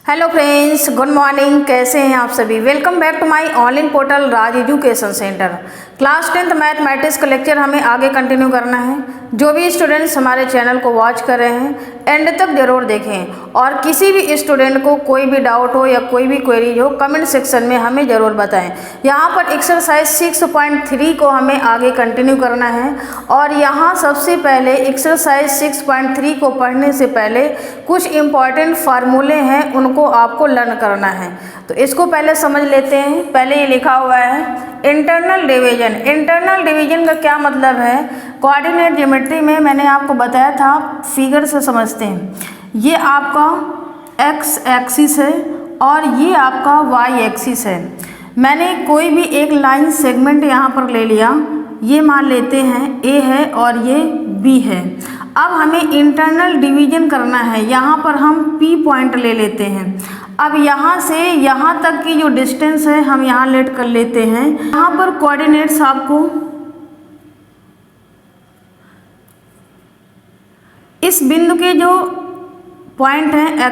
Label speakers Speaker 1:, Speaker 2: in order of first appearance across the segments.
Speaker 1: Hello friends, good morning. कैसे हैं आप सभी? Welcome back to my online portal Raj education centre. Class 10th mathematics का लेक्चर हमें आगे कंटिन्यू करना है। जो भी स्टूडेंट्स हमारे चैनल को वॉच कर रहे हैं एंड तक जरूर देखें, और किसी भी स्टूडेंट को कोई भी डाउट हो या कोई भी क्वेरी हो कमेंट सेक्शन में हमें ज़रूर बताएं। यहाँ पर एक्सरसाइज 6.3 को हमें आगे कंटिन्यू करना है, और यहाँ सबसे पहले एक्सरसाइज 6.3 को पढ़ने से पहले कुछ इम्पॉर्टेंट फार्मूले हैं, उनको आपको लर्न करना है। तो इसको पहले समझ लेते हैं। पहले ये लिखा हुआ है इंटरनल डिवीजन। इंटरनल डिवीजन का क्या मतलब है? कोऑर्डिनेट ज्योमेट्री में मैंने आपको बताया था, फिगर से समझते हैं। ये आपका एक्स एक्सिस है और ये आपका वाई एक्सिस है। मैंने कोई भी एक लाइन सेगमेंट यहाँ पर ले लिया, ये मान लेते हैं ए है और ये बी है। अब हमें इंटरनल डिवीजन करना है। यहाँ पर हम पी पॉइंट ले लेते हैं। अब यहाँ से यहाँ तक की जो डिस्टेंस है हम यहाँ लेट कर लेते हैं। यहाँ पर कोऑर्डिनेट्स आपको इस बिंदु के जो पॉइंट हैं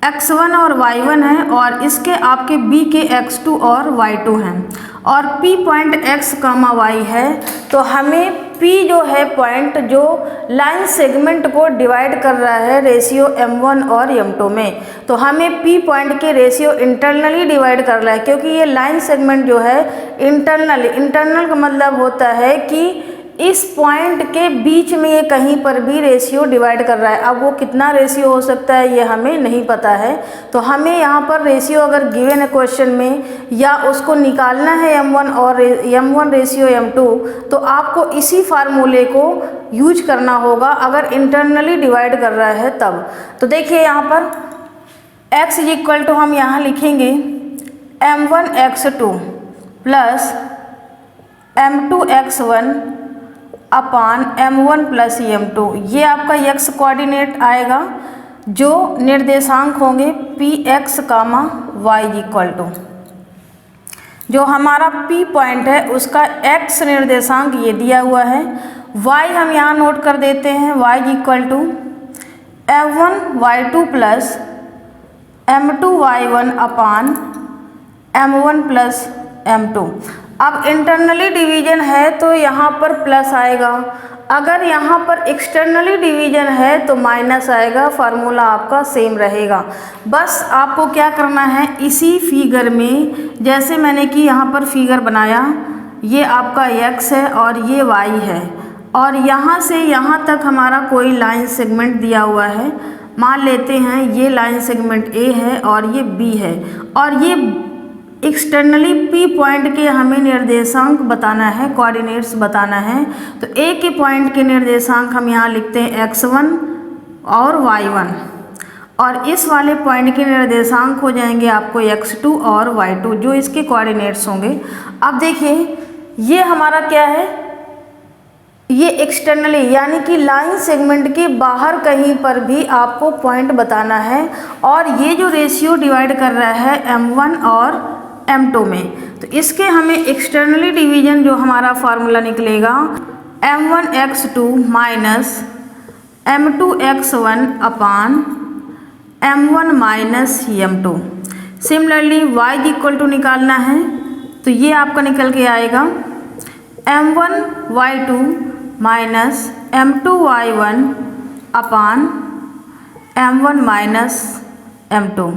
Speaker 1: x1 और y1 है, और इसके आपके b के x2 और y2 हैं, और p पॉइंट x, y है। तो हमें p जो है पॉइंट जो लाइन सेगमेंट को डिवाइड कर रहा है रेशियो m1 और m2 में, तो हमें p पॉइंट के रेशियो इंटरनली डिवाइड कर रहा है, क्योंकि ये लाइन सेगमेंट जो है इंटरनल का मतलब होता है कि इस पॉइंट के बीच में ये कहीं पर भी रेशियो डिवाइड कर रहा है। अब वो कितना रेशियो हो सकता है ये हमें नहीं पता है, तो हमें यहाँ पर रेशियो अगर गिवन है क्वेश्चन में या उसको निकालना है m1 और m1 रेशियो m2, तो आपको इसी फार्मूले को यूज करना होगा अगर इंटरनली डिवाइड कर रहा है तब। तो देखिए यहाँ पर x इक्वल टू हम यहाँ लिखेंगे m1 x2 plus m2 x1 upon m1 plus m2। ये आपका x कोऑर्डिनेट आएगा, जो निर्देशांक होंगे px, y इक्वल टू जो हमारा p पॉइंट है उसका x निर्देशांक ये दिया हुआ है। y हम यहाँ नोट कर देते हैं, y equal to m1 y2 plus m2 y1 upon m1 plus m2। अब इंटरनली डिवीजन है तो यहाँ पर प्लस आएगा, अगर यहाँ पर एक्सटर्नली डिवीजन है तो माइनस आएगा। फार्मूला आपका सेम रहेगा। बस आपको क्या करना है, इसी फिगर में जैसे मैंने कि यहाँ पर फिगर बनाया, ये आपका x है और ये y है, और यहाँ से यहाँ तक हमारा कोई लाइन सेगमेंट दिया हुआ है। मान लेते हैं ये लाइन सेगमेंट A है और ये B है, और ये एक्सटर्नली P पॉइंट के हमें निर्देशांक बताना है, कोऑर्डिनेट्स बताना है। तो A के पॉइंट के निर्देशांक हम यहाँ लिखते हैं x1 और y1, और इस वाले पॉइंट के निर्देशांक हो जाएंगे आपको x2 और y2, जो इसके कोऑर्डिनेट्स होंगे। अब देखिए ये हमारा क्या है, ये एक्सटर्नली यानी कि लाइन सेगमेंट के बाहर कहीं पर भी आपको पॉइंट बताना है, और ये जो रेशियो डिवाइड कर रहा है m1 और m2 में, तो इसके हमें एक्सटर्नली डिवीजन जो हमारा फार्मूला निकलेगा m1 x2 minus m2 x1 upon m1 minus m2। Similarly y equal to निकालना है, तो ये आपका निकल के आएगा m1 y2 minus m2 y1 upon m1 minus m2।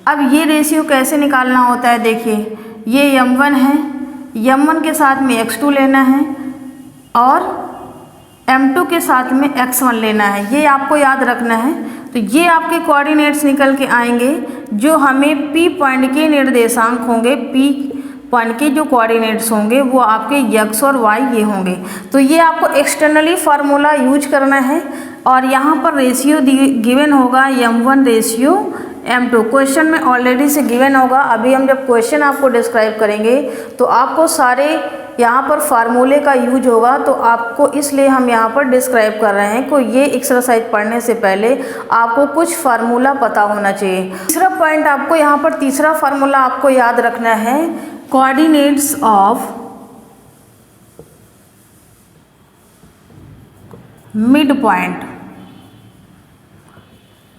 Speaker 1: अब ये रेशियो कैसे निकालना होता है, देखिए ये m1 है, m1 के साथ में x2 लेना है और m2 के साथ में x1 लेना है, ये आपको याद रखना है। तो ये आपके कोऑर्डिनेट्स निकल के आएंगे, जो हमें P पॉइंट के निर्देशांक होंगे। P पॉइंट के जो कोऑर्डिनेट्स होंगे वो आपके x और y ये होंगे। तो ये आपको एक्सटर्नली फार्मूला यूज करना है, और यहाँ पर रेशियो गिवन होगा m1 रेशियो m2। क्वेश्चन में ऑलरेडी से गिवन होगा। अभी हम जब क्वेश्चन आपको डिस्क्राइब करेंगे तो आपको सारे यहाँ पर फार्मूले का यूज होगा, तो आपको इसलिए हम यहाँ पर डिस्क्राइब कर रहे हैं। को ये एक्सरसाइज पढ़ने से पहले आपको कुछ फार्मूला पता होना चाहिए। तीसरा पॉइंट आपको यहाँ पर, तीसरा फार्मूला आपको याद रखना है, coordinates of mid point.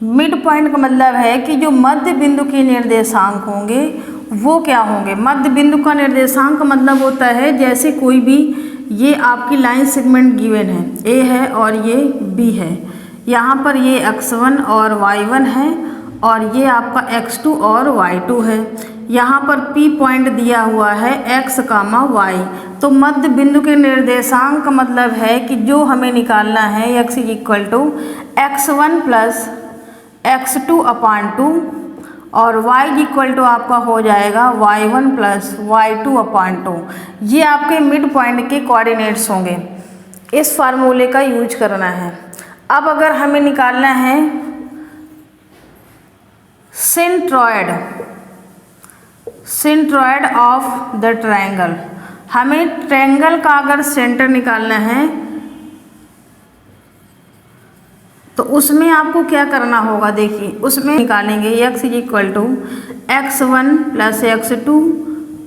Speaker 1: Mid point का मतलब है कि जो मध्य बिंदु के निर्देशांक होंगे वो क्या होंगे। मध्य बिंदु का निर्देशांक का मतलब होता है जैसे कोई भी ये आपकी लाइन सेगमेंट गिवन है, ए है और ये बी है, यहाँ पर ये x1 और y1 है और ये आपका x2 और y2 है। यहाँ पर P पॉइंट दिया हुआ है x, y। तो मध्य बिंदु के निर्देशांक का मतलब है कि जो हमें निकालना है x = x1 + x2/2 और y आपका हो जाएगा y1 + y2/2। ये आपके मिड पॉइंट के कोऑर्डिनेट्स होंगे। इस फार्मूले का यूज करना है। अब अगर हमें निकालना है सेंट्रॉयड ऑफ द ट्रायंगल, हमें ट्रायंगल का अगर सेंटर निकालना है तो उसमें आपको क्या करना होगा। देखिए उसमें निकालेंगे x = x1 + x2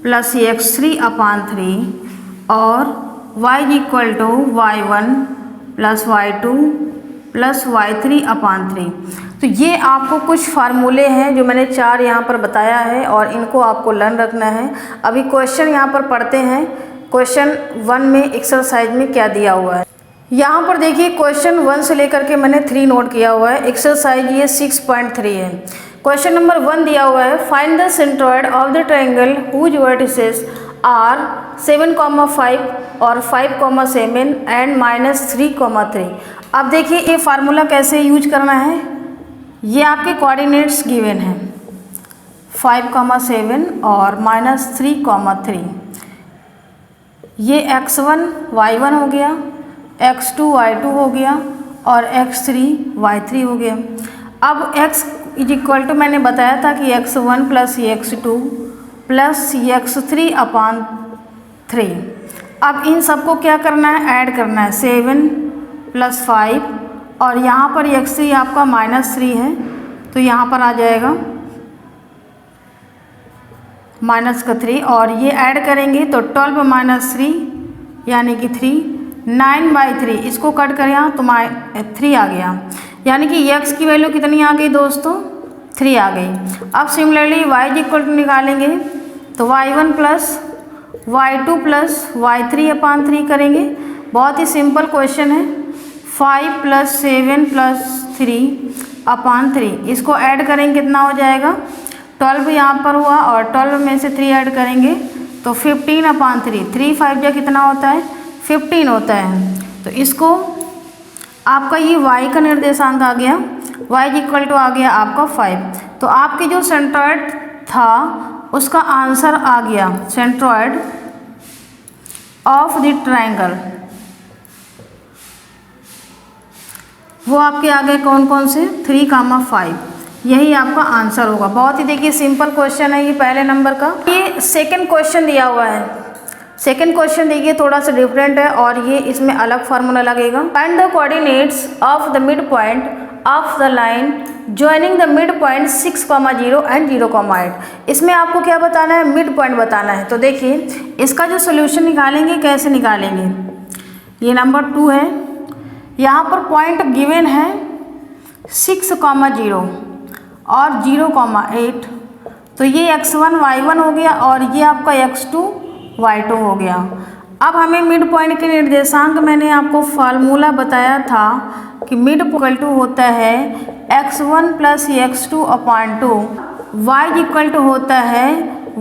Speaker 1: + x3/3 और y = y1 + y2 + y3/3। तो ये आपको कुछ फार्मूले हैं जो मैंने 4 यहाँ पर बताया है और इनको आपको लर्न रखना है। अभी क्वेश्चन यहाँ पर पढ़ते हैं। क्वेश्चन 1 में एक्सरसाइज में क्या दिया हुआ है। यहाँ पर देखिए क्वेश्चन 1 से लेकर के मैंने 3 नोट किया हुआ है। एक्सरसाइज ये 6.3 है। क्वेश्चन नंबर 1 दिया हुआ है, find the centroid of the triangle whose vertices are 7,5 और 5,7 एंड -3,3। अब देखिए ये फार्मूला कैसे यूज करना है। ये आपके कोऑर्डिनेट्स गिवन हैं 5,7 और -3,3। ये x1 y1 हो गया, x2 y2 हो गया और x3 y3 हो गया। अब x = मैंने बताया था कि x1 + x2 + x3/3। अब इन सबको क्या करना है, ऐड करना है। 7 + 5 और यहाँ पर x3 आपका -3 है तो यहाँ पर आ जाएगा -3 और ये ऐड करेंगे तो 12 - 3 यानी कि 3, 9/3 इसको कट करें यहाँ तो 3 आ गया, यानी कि x की वैल्यू कितनी आ गई दोस्तों, 3 आ गई। अब सिमिलरली y = निकालेंगे तो y1 + y2 + y3/3 करेंगे। बहुत ही सिंपल क्वेश्चन है। 5 + 7 + 3/3 इसको ऐड करेंगे कितना हो जाएगा, 12 यहाँ पर हुआ और 12 में से 3 ऐड करेंगे तो 15/3। 3 5 जा कितना होता है, 15 होता है। तो इसको आपका ये y का निर्देशांक आ गया, y = आ गया आपका 5। तो आपके जो सेंट्रॉयड था उसका आंसर आ गया सेंट्रॉयड ऑफ द ट्रायंगल। वो आपके आ गए कौन कौन से, 3,5। यही आपका आंसर होगा। बहुत ही देखिए सिंपल क्वेश्चन है ये पहले नंबर का। ये सेकंड क्वेश्चन दिया हुआ है। सेकंड क्वेश्चन देखिए थोड़ा सा डिफरेंट है और ये इसमें अलग फार्मूला लगेगा। Find the coordinates of the mid point of the line joining the mid point 6,0 and 0,8। इसमें आपको क्या बताना है, मिड पॉइंट बताना है। तो देखिए इसका जो सोल्यूशन निकालेंगे कैसे निकालेंगे। ये नंबर 2 है, यहाँ पर पॉइंट गिवन है 6,0 और 0,8। तो ये x1 y1 हो गया और ये आपका x2 y2 हो गया। अब हमें मिड पॉइंट के निर्देशांक मैंने आपको फार्मूला बताया था कि मिड पॉइंट होता है x1 + x2/2, y = होता है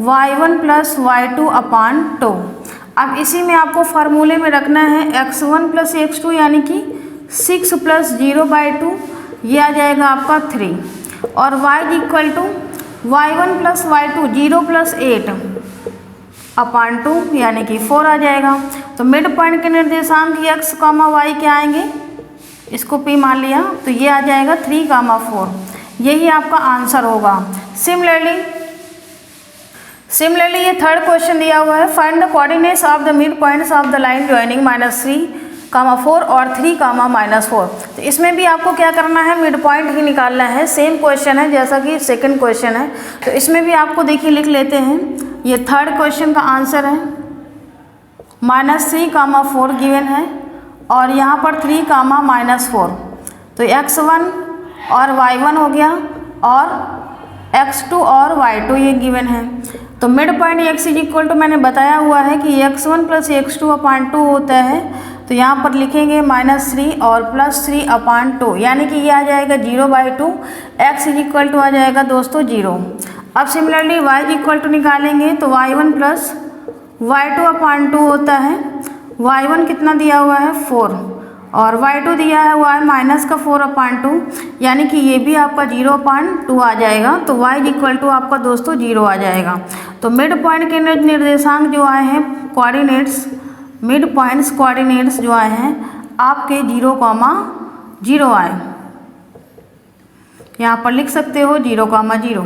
Speaker 1: y1 + y2/2। अब इसी में आपको फार्मूले में रखना है x1 + x2 यानी कि 6 + 0/2, ये आ जाएगा आपका 3 और y = y1 + y2 0 + 8/2 यानी कि 4 आ जाएगा। तो मिड पॉइंट के निर्देशांक x, y क्या आएंगे, इसको p मान लिया तो ये आ जाएगा 3,4। यही आपका आंसर होगा। सिमिलरली ये थर्ड क्वेश्चन दिया हुआ है, find the coordinates of the mid points of the line joining -3,4 और 3,-4। तो इसमें भी आपको क्या करना है, मिड पॉइंट ही निकालना है। सेम क्वेश्चन है जैसा कि सेकंड क्वेश्चन है। तो इसमें भी आपको देखिए लिख लेते हैं। ये थर्ड क्वेश्चन का आंसर है -3,4 गिवन है और यहाँ पर 3,-4। तो x1 और y1 हो गया और x2 और y2 ये गिवन है। तो mid point x is equal to मैंने बताया हुआ है कि x1 प्लस x2/2 होता है। तो यहाँ पर लिखेंगे -3 और +3/2, यानी कि ये आ जाएगा 0/2, x इज इक्वल टू आ जाएगा दोस्तों 0। अब similarly y is equal to निकालेंगे तो y1 प्लस y2/2 होता है। y1 कितना दिया हुआ है 4 और y2 दिया है y माइनस का 4/2, यानी कि ये भी आपका 0/2 आ जाएगा। तो y इज इक्वल टू आपका दोस्तों 0 आ जाएगा। तो मिड पॉइंट के निर्देशांक जो आए हैं कोऑर्डिनेट्स, मिड पॉइंट्स कोऑर्डिनेट्स जो आए हैं आपके 0,0 आए, यहाँ पर लिख सकते हो 0,0।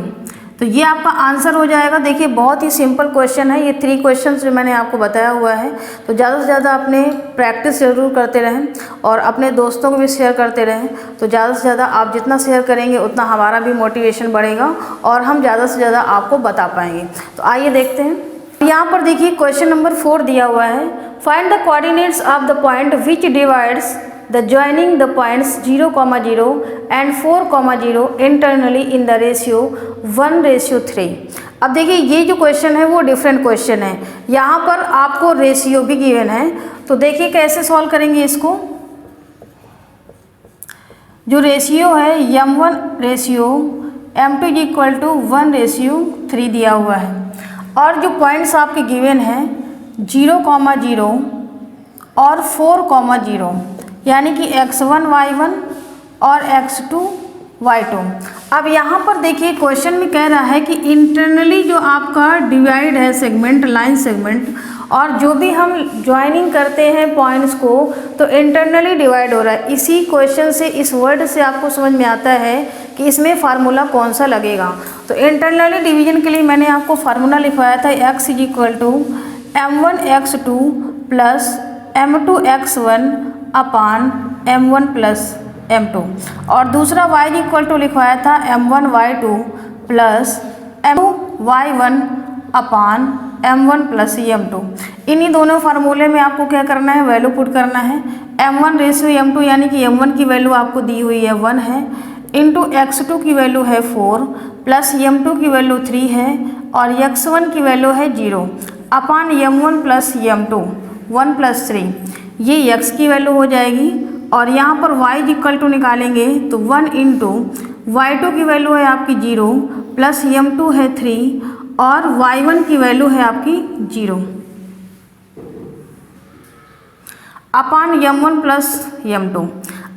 Speaker 1: तो ये आपका आंसर हो जाएगा। देखिए बहुत ही सिंपल क्वेश्चन है, ये 3 क्वेश्चन जो मैंने आपको बताया हुआ है। तो ज़्यादा से ज़्यादा अपने प्रैक्टिस ज़रूर करते रहें और अपने दोस्तों को भी शेयर करते रहें। तो ज़्यादा से ज़्यादा आप जितना शेयर करेंगे उतना हमारा भी मोटिवेशन बढ़ेगा और हम ज़्यादा से ज़्यादा आपको बता पाएंगे। तो आइए देखते हैं। यहाँ पर देखिए क्वेश्चन नंबर 4 दिया हुआ है, find the coordinates of the point which divides the joining the points 0,0 and 4,0 internally in the ratio 1:3। अब देखिए ये जो क्वेश्चन है वो डिफरेंट क्वेश्चन है, यहाँ पर आपको रेशियो भी गिवन है। तो देखिए कैसे सॉल्व करेंगे इसको। जो रेशियो है m1 ratio m2 is equal to 1:3 दिया हुआ है और जो पॉइंट्स आपके गिवन हैं 0,0 और 4,0, यानी कि x1 y1 और x2 y2। अब यहाँ पर देखिए क्वेश्चन में कह रहा है कि इंटरनली जो आपका डिवाइड है सेगमेंट, लाइन सेगमेंट, और जो भी हम ज्वाइनिंग करते हैं पॉइंट्स को तो इंटरनली डिवाइड हो रहा है। इसी क्वेश्चन से, इस वर्ड से आपको समझ में आता है कि इसमें फार्मूला कौन सा लगेगा। तो इंटरनली डिवीजन के लिए मैंने आपको फार्मूला लिखवाया था x is equal to m1x2 plus m2x1 upon m1 plus m2, और दूसरा y इक्वल टू लिखवाया था m1y2 प्लस m2y1 अपान m1 प्लस m2। इन्हीं दोनों फार्मूले में आपको क्या करना है, वैल्यू पुट करना है। m1 रेशियो m2, यानी कि m1 की वैल्यू आपको दी हुई है 1 है, इंटू x2 की वैल्यू है 4 प्लस m2 की वैल्यू 3 है और x1 की वैल्यू है 0 अपान m1 प्लस m2 1 प्लस 3, ये x की वैल्यू हो जाएगी। और यहाँ पर y इक्वल टू निकालेंगे तो 1 इंटू y2 की वैल्यू है आपकी 0 प्लस m2 है 3 और y1 की वैल्यू है आपकी 0 अपान m1 प्लस m2।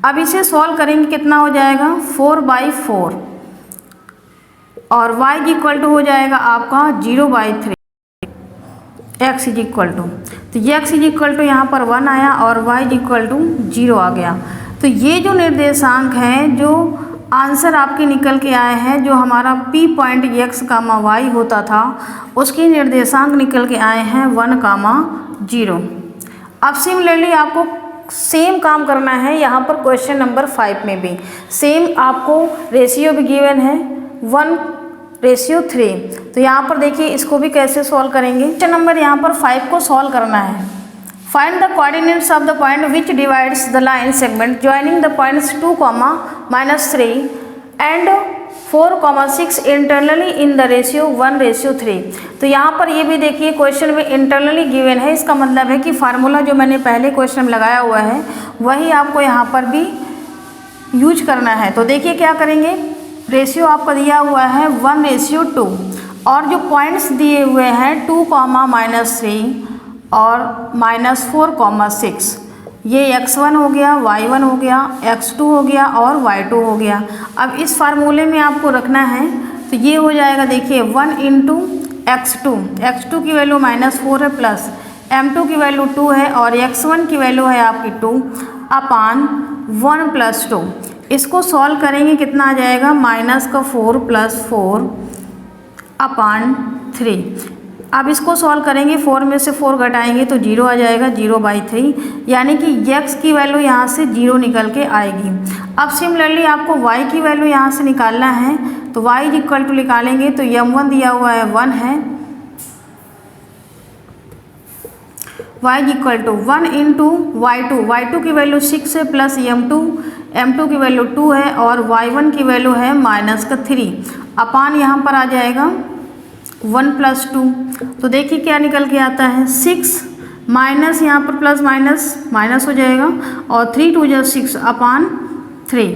Speaker 1: अब इसे सॉल्व करेंगे, कितना हो जाएगा 4/4 और y इक्वल टू हो जाएगा आपका 0/3 x इज इक्वल टू, तो ये x इज इक्वल टू यहाँ पर 1 आया और y इज इक्वल टू 0 आ गया। तो ये जो निर्देशांक हैं, जो आंसर आपके निकल के आए हैं, जो हमारा P पॉइंट x, y होता था उसके निर्देशांक निकल के आए हैं 1,0। अब सिमिलरली आपको सेम काम करना है यहाँ पर क्वेश्चन नंबर 5 में भी सेम आपको रेशियो भी गिवन है 1:3। तो यहाँ पर देखिए इसको भी कैसे सॉल्व करेंगे। क्वेश्चन नंबर यहाँ पर 5 को सॉल्व करना है। Find the coordinates of the point which divides the line segment joining the points 2, -3 and 4,6 internally in the ratio 1:3। तो यहाँ पर ये भी देखिए क्वेश्चन में इंटरनली गिवन है, इसका मतलब है कि फार्मूला जो मैंने पहले क्वेश्चन में लगाया हुआ है वही आपको यहाँ पर भी यूज करना है। तो देखिए क्या करेंगे, रेशियो आपका दिया हुआ है 1:2 और जो पॉइंट्स दिए हुए हैं 2, -3 और -4,6, ये x1 हो गया, y1 हो गया, x2 हो गया और y2 हो गया। अब इस फार्मूले में आपको रखना है तो ये हो जाएगा, देखिए 1 इंटू x2 की वैल्यू -4 है प्लस m2 की वैल्यू 2 है और x1 की वैल्यू है आपकी 2 अपान 1 प्लस 2। इसको सॉल्व करेंगे, कितना आ जाएगा -4 प्लस 4 अपान 3। अब इसको सॉल्व करेंगे, 4 में से 4 घटाएंगे तो 0 आ जाएगा, 0/3, यानी कि x की वैल्यू यहाँ से 0 निकल के आएगी। अब सिमिलरली आपको y की वैल्यू यहाँ से निकालना है तो y इक्वल टू निकालेंगे तो m1 दिया हुआ है 1 है, y is equal to 1 into y2 की वैल्यू 6 है प्लस m2 की वैल्यू 2 है और y1 की वैल्यू है -3 अपान यहाँ पर आ जाएगा 1 + 2। तो देखिए क्या निकल के आता है 6 माइनस यहाँ पर प्लस माइनस हो जाएगा और 3 × 2 = 6 अपान 3।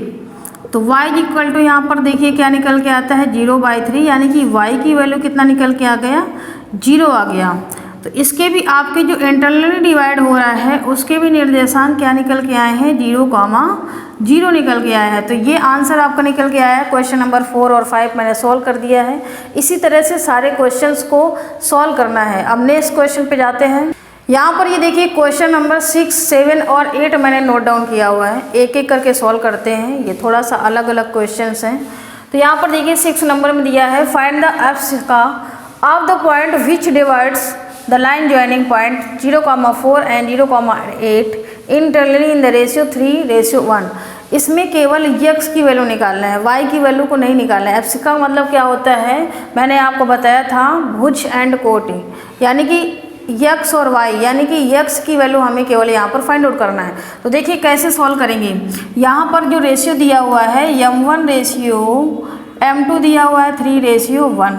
Speaker 1: तो y इज इक्वल टू यहाँ पर देखिए क्या निकल के आता है 0/3 यानी कि y की वैल्यू कितना निकल के आ गया 0 आ गया। तो इसके भी आपके जो इंटरनली डिवाइड हो रहा है उसके भी निर्देशांक क्या निकल के आए हैं 0,0 निकल के आया है। तो ये आंसर आपका निकल के आया है। क्वेश्चन नंबर 4 और 5 मैंने सॉल्व कर दिया है। इसी तरह से सारे क्वेश्चंस को सॉल्व करना है। अब नेक्स्ट क्वेश्चन पे जाते हैं। यहाँ पर ये देखिए क्वेश्चन नंबर 6, 7 और 8 मैंने नोट डाउन किया हुआ है, एक एक करके सॉल्व करते हैं। ये थोड़ा सा अलग अलग क्वेश्चंस हैं। तो यहाँ पर देखिए 6 नंबर में दिया है फाइंड द एप्स का of the point which divides the line joining point 0,4 and 0,8 internally in the ratio 3:1। इसमें केवल x की वैल्यू निकालना है, y की वैल्यू को नहीं निकालना है। एप्स का मतलब क्या होता है मैंने आपको बताया था भुज एंड कोटि, यानी कि x और y, यानी कि x की वैल्यू हमें केवल यहाँ पर फाइंड आउट करना है। तो देखिए कैसे सॉल्व करेंगे। यहाँ पर जो रेशियो दिया हुआ है m1:m2 दिया हुआ है 3:1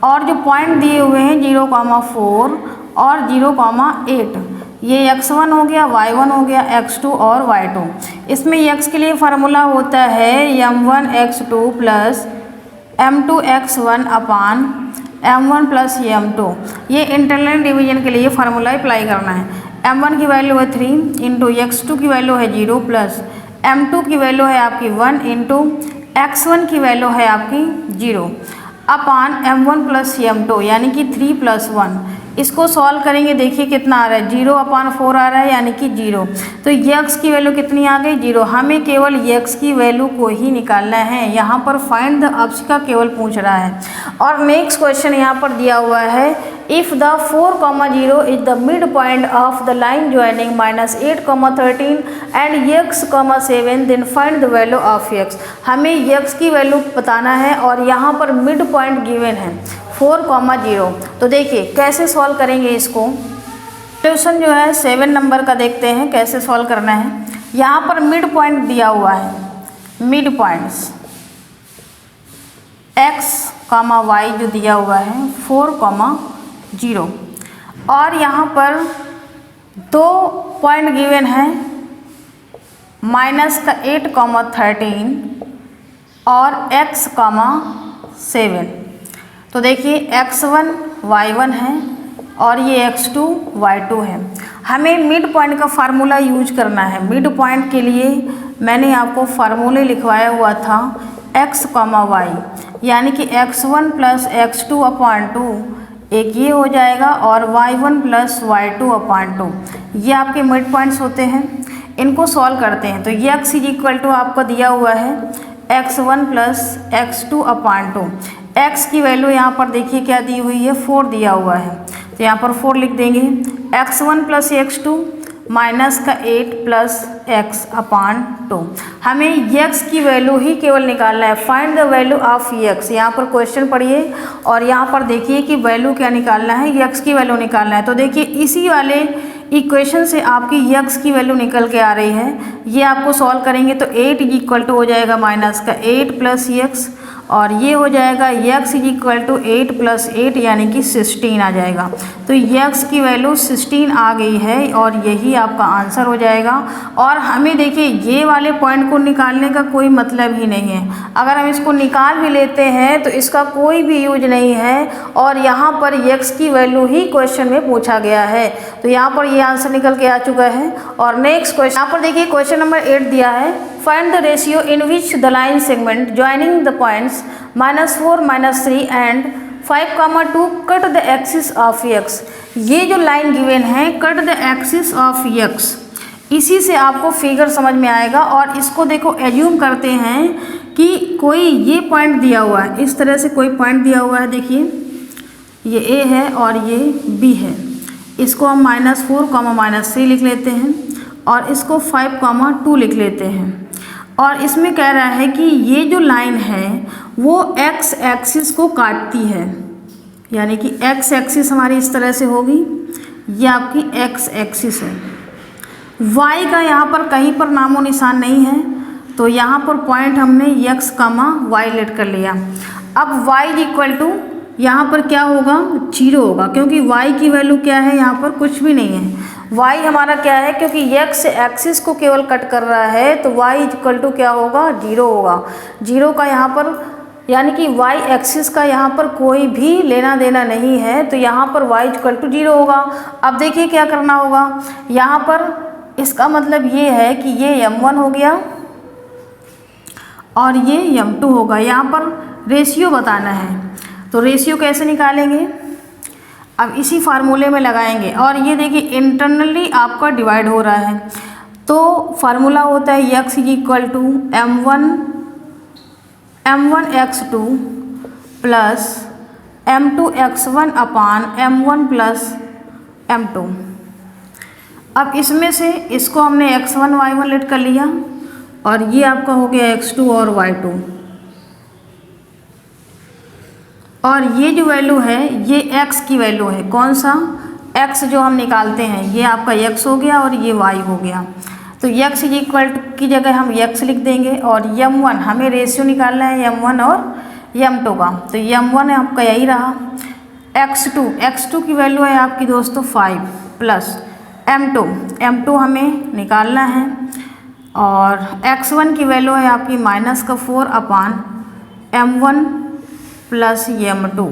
Speaker 1: और जो पॉइंट दिए हुए हैं 0,4 और 0,8, ये x1 हो गया, y1 हो गया, x2 और y2। इसमें x के लिए फार्मूला होता है m1x2 plus m2x1 upon m1 plus m2। ये इंटरनल डिवीजन के लिए फार्मूला अप्लाई करना है। m1 की वैल्यू है 3 इंटू x2 की वैल्यू है 0 प्लस m2 की वैल्यू है आपकी 1 इंटू x1 की वैल्यू है आपकी 0 अपान m1 प्लस m2 यानी कि 3 + 1। इसको सॉल्व करेंगे, देखिए कितना आ रहा है 0/4 आ रहा है यानी कि 0। तो x की वैल्यू कितनी आ गई 0। हमें केवल x की वैल्यू को ही निकालना है। यहाँ पर फाइंड द एप्स का केवल पूछ रहा है। और नेक्स्ट क्वेश्चन यहाँ पर दिया हुआ है if the 4,0 is the mid point of the line joining -8,13 and x,7 then find the value of x। हमें x की वैल्यू बताना है और यहाँ पर मिड पॉइंट गिवन है 4,0। तो देखिए कैसे सॉल्व करेंगे इसको। क्वेश्चन जो है 7 नंबर का देखते हैं कैसे सॉल्व करना है। यहाँ पर मिड पॉइंट दिया हुआ है, मिड पॉइंट्स x, y जो दिया हुआ है 4,0 और यहाँ पर 2 पॉइंट गिवन है -8,13 और x,7। तो देखिए x1 y1 है और ये x2 y2 है। हमें मिड पॉइंट का फार्मूला यूज करना है। मिड पॉइंट के लिए मैंने आपको फार्मूले लिखवाया हुआ था x, y, यानी कि x1 प्लस x2/2 एक ये हो जाएगा और y1 प्लस y2/2। ये आपके मिड पॉइंट्स होते हैं। इनको सॉल्व करते हैं। तो x इज इक्वल टू आपका दिया हुआ है x1 प्लस x2/2। x की वैल्यू यहाँ पर देखिए क्या दी हुई है 4 दिया हुआ है, तो यहाँ पर 4 लिख देंगे। x1 plus x2 -8 plus x/2। हमें x की वैल्यू ही केवल निकालना है। Find the value of x। यहाँ पर क्वेश्चन पढ़िए और यहाँ पर देखिए कि वैल्यू क्या निकालना है, x की वैल्यू निकालना है। तो देखिए इसी वाले इक्वेशन से आपकी x की वैल्यू निकल के आ रही है। ये आपको सॉल्व करेंगे तो 8 इज इक्वल टू हो जाएगा -8 प्लस x और ये हो जाएगा x इज इक्वल टू 8 + 8 यानी कि 16 आ जाएगा। तो x की वैल्यू 16 आ गई है और यही आपका आंसर हो जाएगा। और हमें देखिए ये वाले पॉइंट को निकालने का कोई मतलब ही नहीं है। अगर हम इसको निकाल भी लेते हैं तो इसका कोई भी यूज नहीं है और यहाँ पर x की वैल्यू ही क्वेश्चन में पूछा गया है। तो यहाँ पर ये आंसर निकल के आ चुका है। और नेक्स्ट क्वेश्चन यहाँ पर देखिए क्वेश्चन नंबर 8 दिया है find the ratio in which the line segment joining the points -4, -3 and 5,2 cut the axis of x। ये जो लाइन गिवन है cut the axis of x, इसी से आपको फिगर समझ में आएगा। और इसको देखो एज्यूम करते हैं कि कोई ये पॉइंट दिया हुआ है, इस तरह से कोई पॉइंट दिया हुआ है। देखिए ये A है और ये B है। इसको हम -4, -3 लिख लेते हैं और इसको 5,2 लिख लेते हैं। और इसमें कह रहा है कि ये जो लाइन है वो x एक्सिस को काटती है, यानी कि x एक्सिस हमारी इस तरह से होगी, ये आपकी एक्स एक्सिस है। वाई का यहाँ पर कहीं पर नामो निशान नहीं है, तो यहाँ पर पॉइंट हमने एक्स कामा वाई लेट कर लिया। अब वाई इक्वल टू यहाँ पर क्या होगा, 0 होगा, क्योंकि y की वैल्यू क्या है, यहाँ पर कुछ भी नहीं है। y हमारा क्या है, क्योंकि x एक्सिस को केवल कट कर रहा है, तो y इक्वल टू क्या होगा, 0 होगा। 0 का यहाँ पर यानी कि y एक्सिस का यहाँ पर कोई भी लेना देना नहीं है, तो यहाँ पर y इक्वल टू 0 होगा। अब देखिए क्या करना होगा, यहाँ पर इसका मतलब ये है कि ये m1 हो गया और ये m2 होगा। यहाँ पर रेशियो बताना है, तो रेशियो कैसे निकालेंगे, अब इसी फार्मूले में लगाएंगे। और ये देखिए इंटरनली आपका डिवाइड हो रहा है, तो फार्मूला होता है x equal to m1 x2 plus m2 x1 upon m1 plus m2। अब इसमें से इसको हमने x1 y1 लेट कर लिया और ये आपका हो गया x2 और y2। और ये जो वैल्यू है ये x की वैल्यू है, कौन सा x जो हम निकालते हैं, ये आपका x हो गया और ये y हो गया। तो x इक्वल की जगह हम x लिख देंगे और m1 हमें रेशियो निकालना है m1 और m2 का, तो m1 आपका यही रहा। x2 की वैल्यू है आपकी दोस्तों 5 प्लस m2 हमें निकालना है और x1 की वैल्यू है आपकी -4 अपान m1 प्लस m2।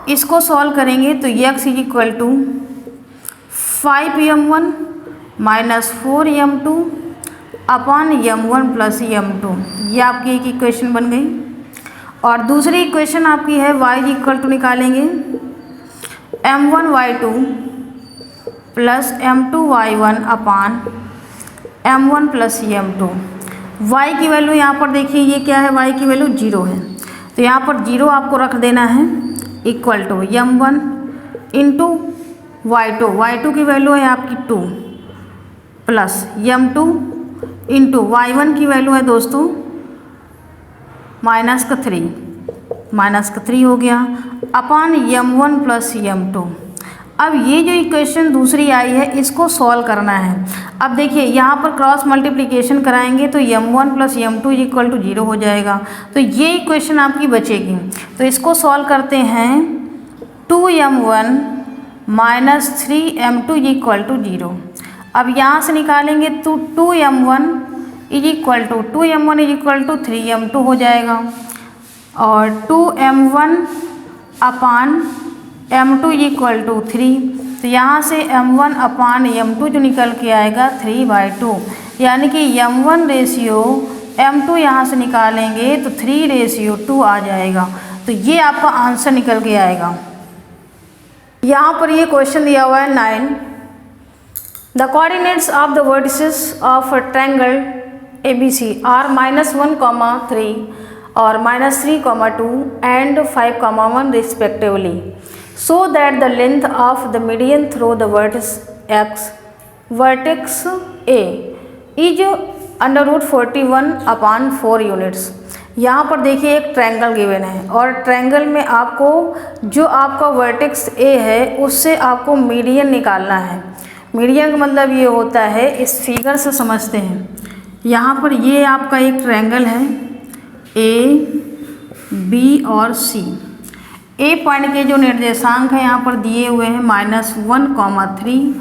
Speaker 1: इसको सॉल्व करेंगे तो x equal to 5m1 -4m2 upon m1 plus m2। ये आपकी एक इक्वेशन बन गई। और दूसरी इक्वेशन आपकी है y इक्वल टू निकालेंगे m1 y2 plus m2 y1 upon m1 plus m2। y की वैल्यू यहाँ पर देखिए ये क्या है, y की वैल्यू 0 है, तो यहाँ पर 0 आपको रख देना है equal to m1 into y2 की वैल्यू है आपकी 2 प्लस m2 इंटू y1 की वैल्यू है दोस्तों -3 हो गया अपान m1 प्लस m2। अब ये जो इक्वेशन दूसरी आई है इसको सॉल्व करना है। अब देखिए यहाँ पर क्रॉस मल्टीप्लिकेशन कराएंगे तो m1 plus m2 equal to 0 हो जाएगा, तो ये इक्वेशन आपकी बचेगी। तो इसको सॉल्व करते हैं 2m1 minus 3m2 equal to 0। अब यहाँ से निकालेंगे तो 2m1 इक्वल टू 3m2 हो जाएगा और 2m1 upon m2 equal to 3, तो यहाँ से m1 अपान m2 जो निकल के आएगा 3/2, यानी कि m1 रेशियो m2 यहाँ से निकालेंगे तो 3/2 आ जाएगा। तो ये आपका आंसर निकल के आएगा। यहाँ पर ये क्वेश्चन दिया हुआ है 9। The coordinates of the vertices of a triangle ABC are -1, 3 और -3, 2 and 5, 1 respectively, so that the length of the median through the vertex A is √41/4 units. यहाँ पर देखिए एक ट्रायंगल गिवन है और ट्रायंगल में आपको जो आपका वर्टेक्स A है उससे आपको मीडियन निकालना है। मीडियन का मतलब ये होता है, इस फिगर से समझते हैं। यहाँ पर ये आपका एक ट्रायंगल है A, B और C। ए पॉइंट के जो निर्देशांक हैं यहाँ पर दिए हुए हैं -1, 3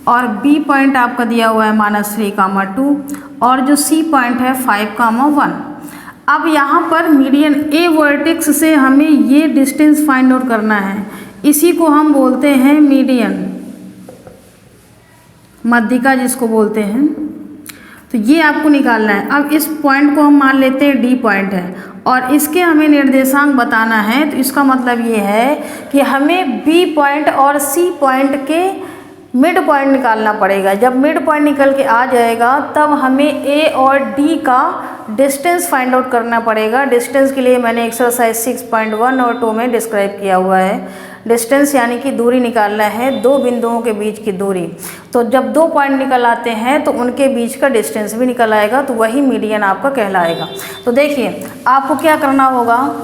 Speaker 1: और बी पॉइंट आपका दिया हुआ है -3, 2 और जो सी पॉइंट है 5, 1। अब यहाँ पर मीडियन ए वर्टेक्स से हमें ये डिस्टेंस फाइंड आउट करना है, इसी को हम बोलते हैं मीडियन, मध्यिका जिसको बोलते हैं। तो ये आपको निकालना है। अब इस पॉइंट को हम मान लेते हैं डी पॉइंट है और इसके हमें निर्देशांक बताना है, तो इसका मतलब ये है कि हमें बी पॉइंट और सी पॉइंट के मिड पॉइंट निकालना पड़ेगा। जब मिड पॉइंट निकल के आ जाएगा तब हमें ए और डी का डिस्टेंस फाइंड आउट करना पड़ेगा। डिस्टेंस के लिए मैंने एक्सरसाइज 6.1 और 2 में डिस्क्राइब किया हुआ है। डिस्टेंस यानी कि दूरी निकालना है, दो बिंदुओं के बीच की दूरी। तो जब 2 पॉइंट निकल आते हैं तो उनके बीच का डिस्टेंस भी निकल आएगा, तो वही मीडियन आपका कहलाएगा। तो देखिए आपको क्या करना होगा,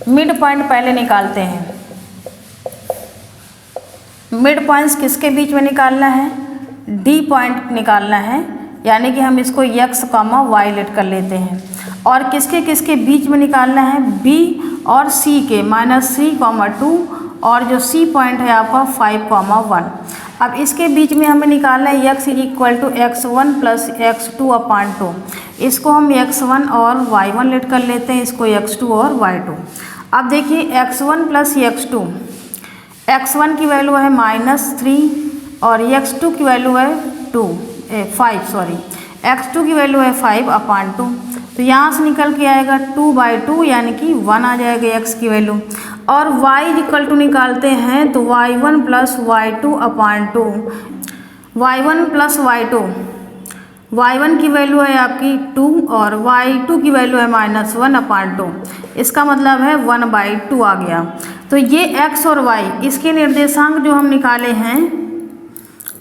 Speaker 1: मिड पॉइंट पहले निकालते हैं। मिड पॉइंट्स किसके बीच में निकालना है, डी पॉइंट निकालना है, यानी कि हम इसको x, y लेट कर लेते हैं। और किसके किसके बीच में निकालना है, b और c के, -3, 2 और जो c पॉइंट है आपका 5, 1। अब इसके बीच में हमें निकालना है x = x1 + x2/2। इसको हम x1 और y1 लेट कर लेते हैं, इसको x2 और y2। अब देखिए x1 + x2, x1 की वैल्यू है -3 और x2 की वैल्यू है 5, x2 की वैल्यू है 5/2। तो यहाँ से निकल के आएगा 2/2 यानी कि 1 आ जाएगा x की वैल्यू। और y = निकालते हैं तो y1 + y2/2, y1 + y2, y1 की वैल्यू है आपकी 2 और y2 की वैल्यू है -1/2। इसका मतलब है 1/2 आ गया। तो ये x और y इसके निर्देशांक जो हम निकाले हैं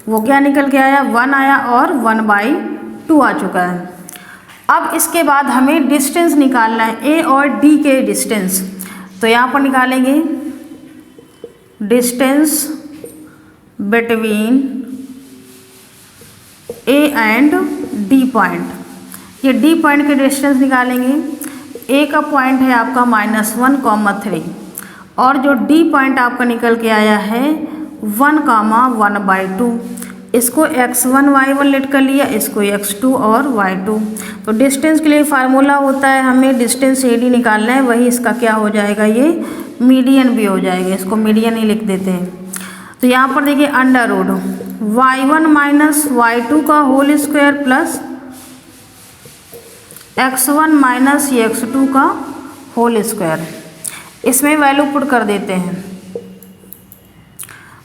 Speaker 1: वो क्या निकल के आया, 1 आया और 1/2 आ चुका है। अब इसके बाद हमें डिस्टेंस निकालना है, a और d के डिस्टेंस। तो यहाँ पर निकालेंगे distance between a and d point. ये d पॉइंट के डिस्टेंस निकालेंगे। a का पॉइंट है आपका -1, 3 और जो d पॉइंट आपका निकल के आया है 1, 1/2। इसको x1 y1 लेट कर लिया, इसको x2 और y2। तो डिस्टेंस के लिए फार्मूला होता है, हमें डिस्टेंस AD निकालना है, वही इसका क्या हो जाएगा, ये मीडियन भी हो जाएगा। इसको मीडियन ही लिख देते हैं। तो यहाँ पर देखिए √y1 - y2 का whole square plus x1 - x2 का होल स्क्वायर। इसमें वैल्यू पुट कर देते हैं।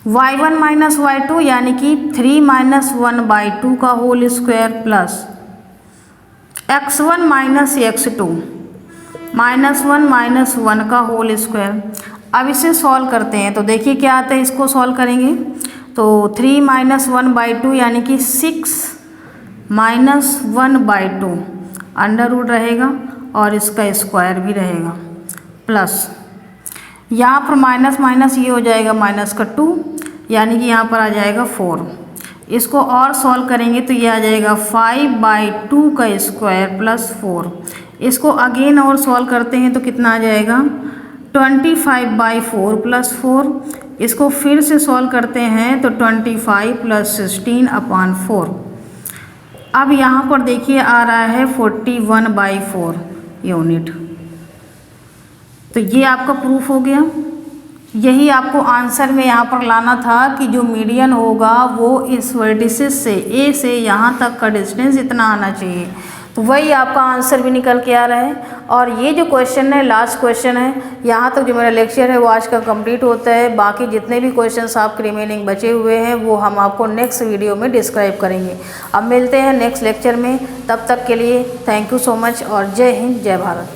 Speaker 1: y1 - y2 यानी कि 3 - 1/2 का whole square plus x1 - x2 -1 - 1 का होल स्क्वायर। अब इसे सॉल्व करते हैं तो देखिए क्या आता है, इसको सॉल्व करेंगे तो 3 - 1/2 यानी कि 6 - 1/2 अंडर रूट रहेगा और इसका स्क्वायर भी रहेगा प्लस यहाँ पर माइनस माइनस ये हो जाएगा -2 यानी कि यहाँ पर आ जाएगा 4। इसको और सॉल्व करेंगे तो ये आ जाएगा 5/2 का स्क्वायर प्लस 4। इसको अगेन और सॉल्व करते हैं तो कितना आ जाएगा 25/4 प्लस 4। इसको फिर से सॉल्व करते हैं तो 25 + 16/4। अब यहाँ पर देखिए आ रहा है 41/4 यूनिट। तो ये आपका प्रूफ हो गया। यही आपको आंसर में यहाँ पर लाना था कि जो मीडियन होगा वो इस वर्टिसेस से A से यहाँ तक का डिस्टेंस इतना आना चाहिए। तो वही आपका आंसर भी निकल के आ रहा है। और ये जो क्वेश्चन है लास्ट क्वेश्चन है। यहाँ तक जो मेरा लेक्चर है वो आज का कंप्लीट होता है। बाकी जितने भी क्वेश्चंस आपके रिमेनिंग बचे हुए हैं वो हम आपको नेक्स्ट वीडियो में डिस्क्राइब करेंगे। अब मिलते हैं नेक्स्ट लेक्चर में, तब तक के लिए थैंक यू सो मच और जय हिंद जय भारत।